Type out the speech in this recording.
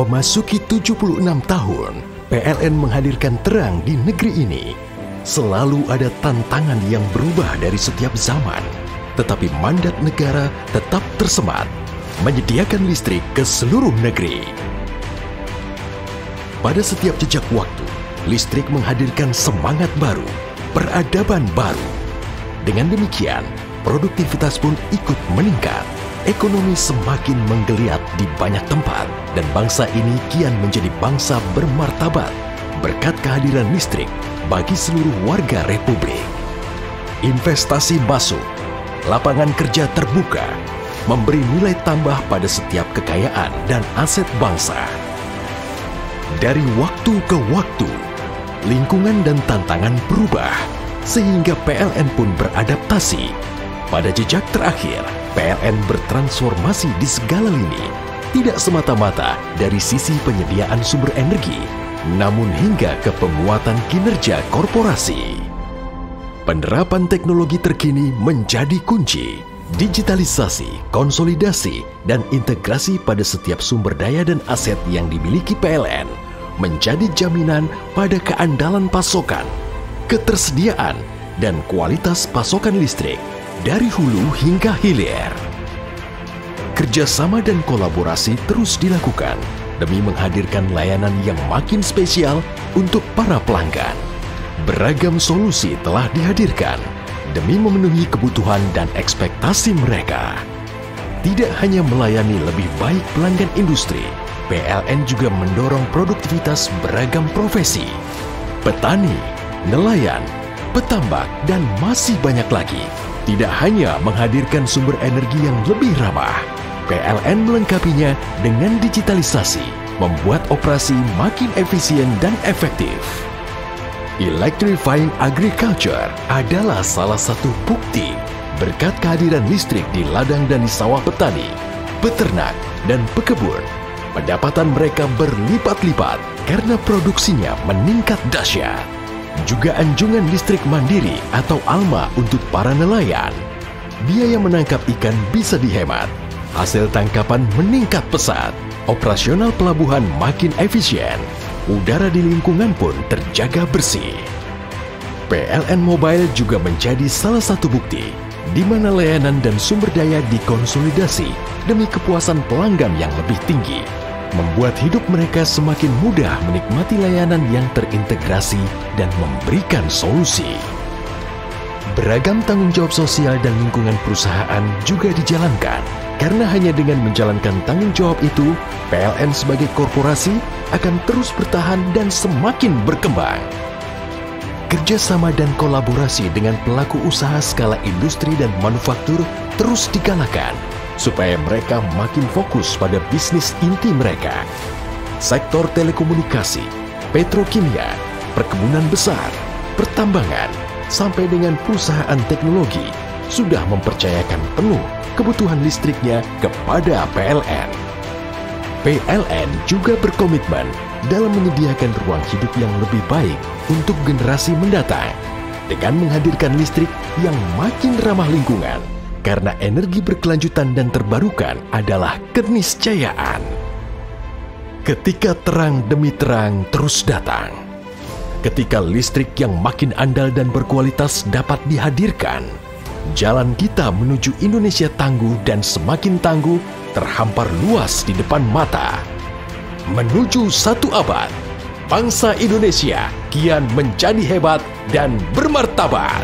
Memasuki 76 tahun, PLN menghadirkan terang di negeri ini. Selalu ada tantangan yang berubah dari setiap zaman, tetapi mandat negara tetap tersemat, menyediakan listrik ke seluruh negeri. Pada setiap jejak waktu, listrik menghadirkan semangat baru, peradaban baru. Dengan demikian, produktivitas pun ikut meningkat. Ekonomi semakin menggeliat di banyak tempat dan bangsa ini kian menjadi bangsa bermartabat berkat kehadiran listrik bagi seluruh warga Republik. Investasi masuk, lapangan kerja terbuka, memberi nilai tambah pada setiap kekayaan dan aset bangsa. Dari waktu ke waktu, lingkungan dan tantangan berubah sehingga PLN pun beradaptasi. Pada jejak terakhir, PLN bertransformasi di segala lini, tidak semata-mata dari sisi penyediaan sumber energi, namun hingga ke penguatan kinerja korporasi. Penerapan teknologi terkini menjadi kunci. Digitalisasi, konsolidasi, dan integrasi pada setiap sumber daya dan aset yang dimiliki PLN menjadi jaminan pada keandalan pasokan, ketersediaan, dan kualitas pasokan listrik dari hulu hingga hilir. Kerjasama dan kolaborasi terus dilakukan demi menghadirkan layanan yang makin spesial untuk para pelanggan. Beragam solusi telah dihadirkan demi memenuhi kebutuhan dan ekspektasi mereka. Tidak hanya melayani lebih baik pelanggan industri, PLN juga mendorong produktivitas beragam profesi. Petani, nelayan, petambak, dan masih banyak lagi. Tidak hanya menghadirkan sumber energi yang lebih ramah, PLN melengkapinya dengan digitalisasi, membuat operasi makin efisien dan efektif. Electrifying agriculture adalah salah satu bukti berkat kehadiran listrik di ladang dan di sawah petani, peternak, dan pekebun. Pendapatan mereka berlipat-lipat karena produksinya meningkat dahsyat. Juga anjungan listrik mandiri atau ALMA untuk para nelayan. Biaya menangkap ikan bisa dihemat. Hasil tangkapan meningkat pesat. Operasional pelabuhan makin efisien. Udara di lingkungan pun terjaga bersih. PLN Mobile juga menjadi salah satu bukti di mana layanan dan sumber daya dikonsolidasi demi kepuasan pelanggan yang lebih tinggi, membuat hidup mereka semakin mudah menikmati layanan yang terintegrasi dan memberikan solusi. Beragam tanggung jawab sosial dan lingkungan perusahaan juga dijalankan, karena hanya dengan menjalankan tanggung jawab itu, PLN sebagai korporasi akan terus bertahan dan semakin berkembang. Kerjasama dan kolaborasi dengan pelaku usaha skala industri dan manufaktur terus digalakan, supaya mereka makin fokus pada bisnis inti mereka. Sektor telekomunikasi, petrokimia, perkebunan besar, pertambangan, sampai dengan perusahaan teknologi sudah mempercayakan penuh kebutuhan listriknya kepada PLN. PLN juga berkomitmen dalam menyediakan ruang hidup yang lebih baik untuk generasi mendatang dengan menghadirkan listrik yang makin ramah lingkungan. Karena energi berkelanjutan dan terbarukan adalah keniscayaan. Ketika terang demi terang terus datang, ketika listrik yang makin andal dan berkualitas dapat dihadirkan, jalan kita menuju Indonesia tangguh dan semakin tangguh terhampar luas di depan mata. Menuju 1 abad, bangsa Indonesia kian menjadi hebat dan bermartabat.